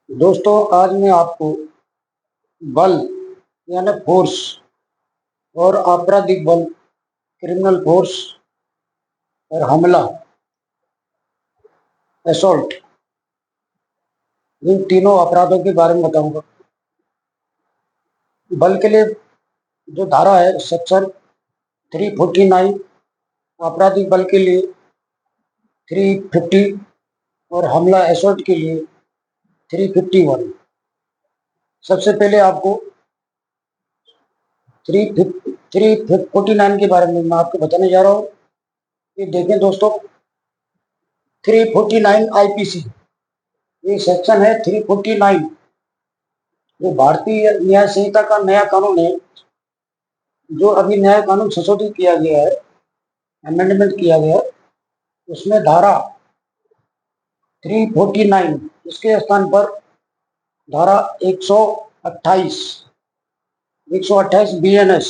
दोस्तों, आज मैं आपको बल यानी फोर्स और आपराधिक बल, क्रिमिनल फोर्स और हमला, असॉल्ट, इन तीनों अपराधों के बारे में बताऊंगा। बल के लिए जो धारा है सेक्शन 349, आपराधिक बल के लिए 350 और हमला असॉल्ट के लिए 351। सबसे पहले आपको 349 के बारे में मैं आपको बताने जा रहा हूँ। ये देखें दोस्तों, 349 आईपीसी, ये सेक्शन है 349, जो भारतीय न्याय संहिता का नया कानून है, जो अभी नया कानून संशोधित किया गया है, अमेंडमेंट किया गया है। उसमें धारा 349, इसके स्थान पर धारा 128 बीएनएस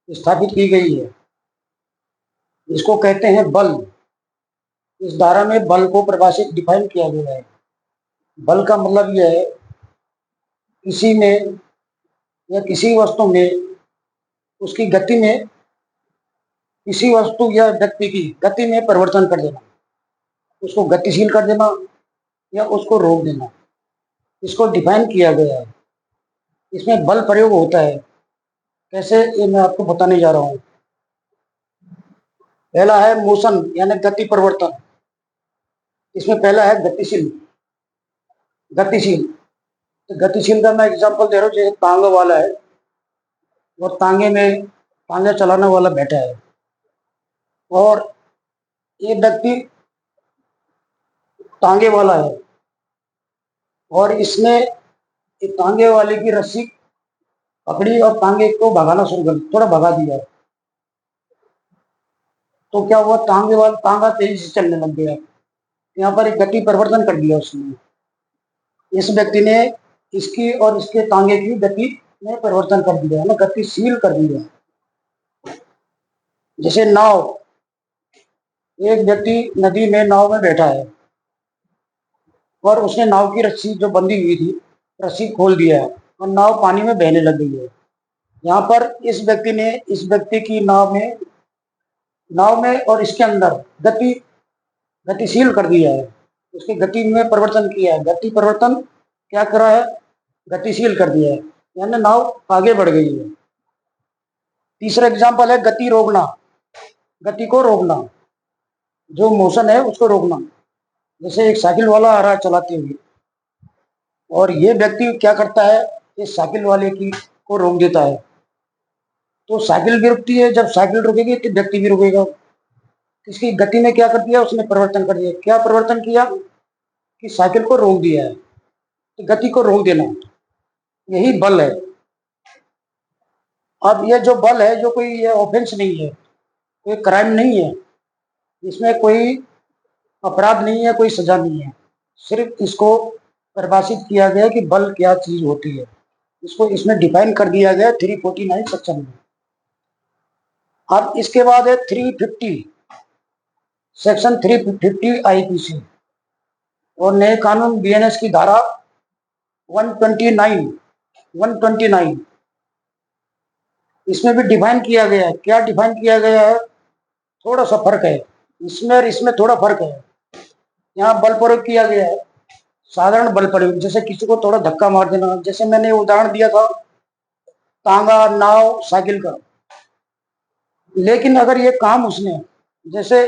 स्थापित की गई है। इसको कहते हैं बल। इस धारा में बल को परिभाषित डिफाइन किया गया है। बल का मतलब यह है किसी में या किसी वस्तु में, उसकी गति में, किसी वस्तु या व्यक्ति की गति में परिवर्तन कर देना, उसको गतिशील कर देना या उसको रोक देना, इसको डिफाइन किया गया है। इसमें बल प्रयोग होता है कैसे, ये मैं आपको बताने जा रहा हूँ। पहला है मोशन यानी गति परिवर्तन। इसमें पहला है गतिशील। गतिशील तो गतिशील का मैं एग्जांपल दे रहा हूँ। जैसे तांगा वाला है और तांगे में तांगा चलाने वाला बैठा है और ये व्यक्ति तांगे वाला है और इसने तांगे वाले की रस्सी पकड़ी और तांगे को भगाना शुरू कर, थोड़ा भगा दिया, तो क्या हुआ, तांगे वाला तांगा तेजी से चलने लग गया। यहाँ पर एक गति परिवर्तन कर दिया उसने। इस व्यक्ति ने इसकी और इसके तांगे की गति में परिवर्तन कर दिया, ना गतिशील कर दिया। जैसे नाव, एक व्यक्ति नदी में नाव में बैठा है और उसने नाव की रस्सी जो बंधी हुई थी, रस्सी खोल दिया है और नाव पानी में बहने लग गई है। यहाँ पर इस व्यक्ति ने इस व्यक्ति की नाव में और इसके अंदर गतिशील कर दिया है, उसकी गति में परिवर्तन किया है। गति परिवर्तन क्या करा है, गतिशील कर दिया है, यानी नाव आगे बढ़ गई है। तीसरा एग्जाम्पल है गति रोकना। गति को रोकना, जो मोशन है उसको रोकना। जैसे एक साइकिल वाला आ रहा है चलाते हुए और ये व्यक्ति क्या करता है, इस साइकिल वाले की को रोक देता है, तो साइकिल भी रुकती है। जब साइकिल रुकेगी तो व्यक्ति भी रुकेगा। इसकी गति में क्या कर दिया, उसने परिवर्तन कर दिया। क्या परिवर्तन किया कि साइकिल को रोक दिया है, तो गति को रोक देना, यही बल है। अब ये जो बल है, जो कोई ये ऑफेंस नहीं है, कोई क्राइम नहीं है, इसमें कोई अपराध नहीं है, कोई सजा नहीं है। सिर्फ इसको परिभाषित किया गया कि बल क्या चीज होती है, इसको इसमें डिफाइन कर दिया गया 349 सेक्शन में। अब इसके बाद है 350 सेक्शन 350 आईपीसी और नए कानून बीएनएस की धारा 129। इसमें भी डिफाइन किया गया है। क्या डिफाइन किया गया है, थोड़ा सा फर्क है इसमें और इसमें, थोड़ा फर्क है। यहाँ बल प्रयोग किया गया है साधारण बल प्रयोग, जैसे किसी को थोड़ा धक्का मार देना। जैसे मैंने उदाहरण दिया था तांगा, नाव, साइकिल का। लेकिन अगर ये काम उसने, जैसे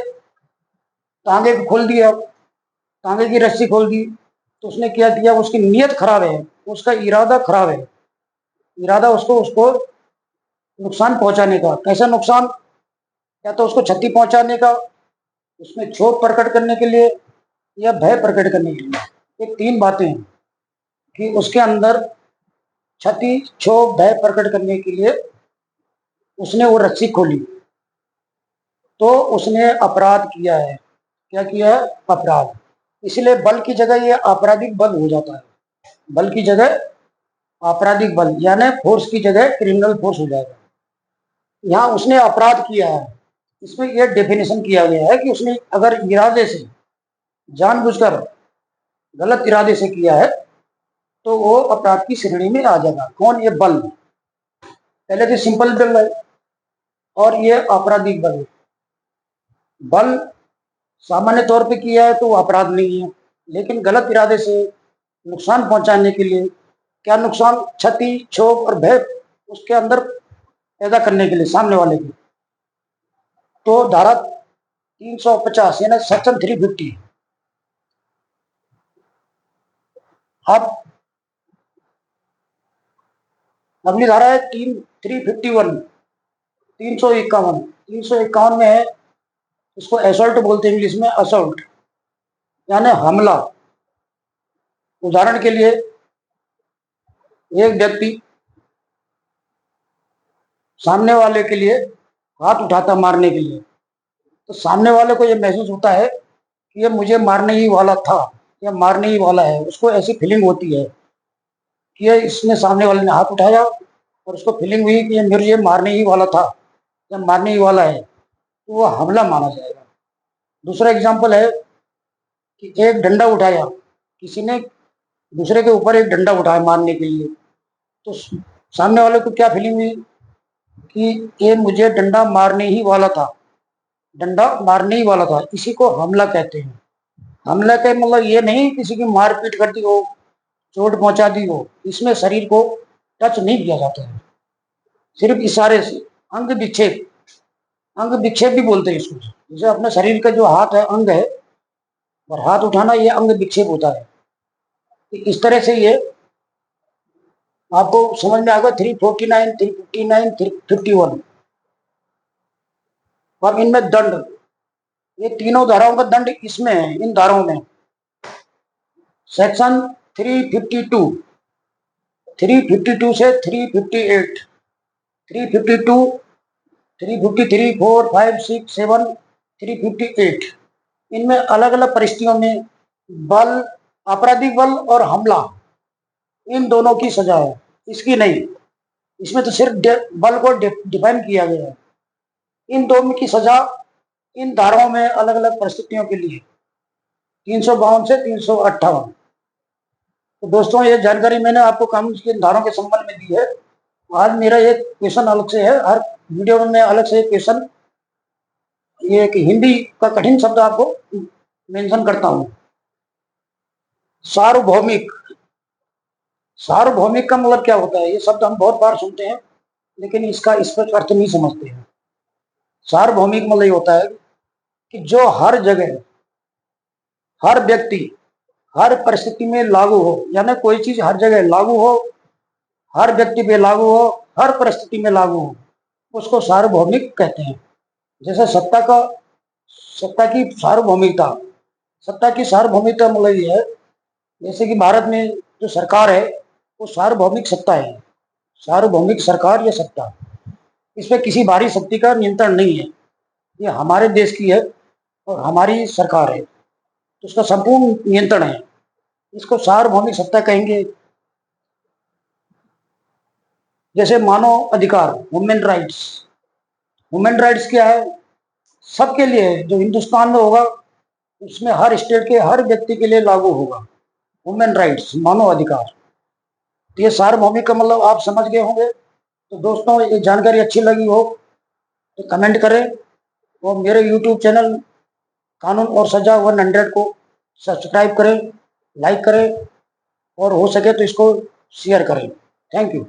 तांगे को खोल दिया, तांगे की रस्सी खोल दी, तो उसने क्या किया, उसकी नीयत खराब है, उसका इरादा खराब है। इरादा उसको उसको नुकसान पहुंचाने का। कैसा नुकसान, या तो उसको क्षति पहुंचाने का, उसमें क्षोभ प्रकट करने के लिए, या भय प्रकट करने के लिए। ये तीन बातें हैं कि उसके अंदर क्षति, क्षोभ, भय प्रकट करने के लिए उसने वो रस्सी खोली, तो उसने अपराध किया है। क्या किया है, अपराध। इसलिए बल की जगह ये आपराधिक बल हो जाता है। बल की जगह आपराधिक बल यानी फोर्स की जगह क्रिमिनल फोर्स हो जाएगा। यहाँ उसने अपराध किया है, इसमें यह डेफिनेशन किया गया है कि उसने अगर इरादे से, जानबूझकर, गलत इरादे से किया है, तो वो अपराध की श्रेणी में आ जाएगा। कौन? ये बल। पहले तो सिंपल बल है और ये आपराधिक बल है। बल सामान्य तौर पे किया है तो वो अपराध नहीं है, लेकिन गलत इरादे से नुकसान पहुंचाने के लिए, क्या नुकसान? क्षति, क्षोभ और भय उसके अंदर पैदा करने के लिए सामने वाले की, तो धारा 350 यानी सेक्शन 350। अब अगली धारा है 351, 351। 351 में है, इसको असॉल्ट बोलते हैं इंग्लिश में, असॉल्ट यानी हमला। उदाहरण के लिए एक व्यक्ति सामने वाले के लिए हाथ उठाता मारने के लिए, तो सामने वाले को यह महसूस होता है कि ये मुझे मारने ही वाला था या मारने ही वाला है। उसको ऐसी फीलिंग होती है कि ये इसने, सामने वाले ने हाथ उठाया और उसको फीलिंग हुई कि ये मुझे मारने ही वाला था या मारने ही वाला है, तो वह हमला माना जाएगा। दूसरा एग्जाम्पल है कि एक डंडा उठाया, किसी ने दूसरे के ऊपर एक डंडा उठाया मारने के लिए, तो सामने वाले को क्या फीलिंग हुई कि ये मुझे डंडा मारने ही वाला था, डंडा मारने ही वाला था। इसी को हमला कहते हैं। हमला का मतलब ये नहीं किसी की मारपीट कर दी हो, चोट पहुंचा दी हो, इसमें शरीर को टच नहीं किया जाता है, सिर्फ इशारे से। अंग विक्षेप, अंग विक्षेप भी बोलते हैं इसको। जैसे अपने शरीर का जो हाथ है अंग है, और हाथ उठाना ये अंग विक्षेप होता है। इस तरह से ये आपको समझ में आएगा। 349, 359, 351। और इनमें दंड, ये तीनों धाराओं का दंड इसमें है, इन धाराओं में। सेक्शन 352, 352 से 358, 352, 353, 4, 5, 6, 7, 358, इनमें अलग अलग परिस्थितियों में बल, आपराधिक बल और हमला, इन दोनों की सजा है, इसकी नहीं। इसमें तो सिर्फ बल को डिफाइन किया गया है। इन दोनों की सजा इन धाराओं में अलग अलग परिस्थितियों के लिए 352 से 358। तो दोस्तों, ये जानकारी मैंने आपको कानून की धाराओं के संबंध में दी है। आज मेरा एक क्वेश्चन अलग से है, हर वीडियो में मैं अलग से एक क्वेश्चन, ये कि हिंदी का कठिन शब्द आपको मेंशन करता हूं। सार्वभौमिक, सार्वभौमिक का मतलब क्या होता है? ये शब्द हम बहुत बार सुनते हैं, लेकिन इसका स्पष्ट अर्थ नहीं समझते हैं। सार्वभौमिक मतलब ये होता है कि जो हर जगह, हर व्यक्ति, हर परिस्थिति में लागू हो, यानी कोई चीज हर जगह लागू हो, हर व्यक्ति पे लागू हो, हर परिस्थिति में लागू हो, उसको सार्वभौमिक कहते हैं। जैसे सत्ता की सार्वभौमिकता, सत्ता की सार्वभौमिकता मतलब ये है, जैसे कि भारत में जो सरकार है वो सार्वभौमिक सत्ता है, सार्वभौमिक सरकार या सत्ता। इसमें किसी बाहरी शक्ति का नियंत्रण नहीं है, ये हमारे देश की है और हमारी सरकार है, तो उसका संपूर्ण नियंत्रण है। इसको सार्वभौमिक सत्ता कहेंगे। जैसे मानव अधिकार, ह्यूमन राइट्स, ह्यूमन राइट्स क्या है? सबके लिए है, जो हिंदुस्तान में होगा उसमें हर स्टेट के हर व्यक्ति के लिए लागू होगा ह्यूमन राइट्स, मानव अधिकार। तो ये सार्वभौमिक का मतलब आप समझ गए होंगे। तो दोस्तों, ये जानकारी अच्छी लगी हो तो कमेंट करें, और मेरे यूट्यूब चैनल कानून और सजा 100 को सब्सक्राइब करें, लाइक करें, और हो सके तो इसको शेयर करें। Thank you.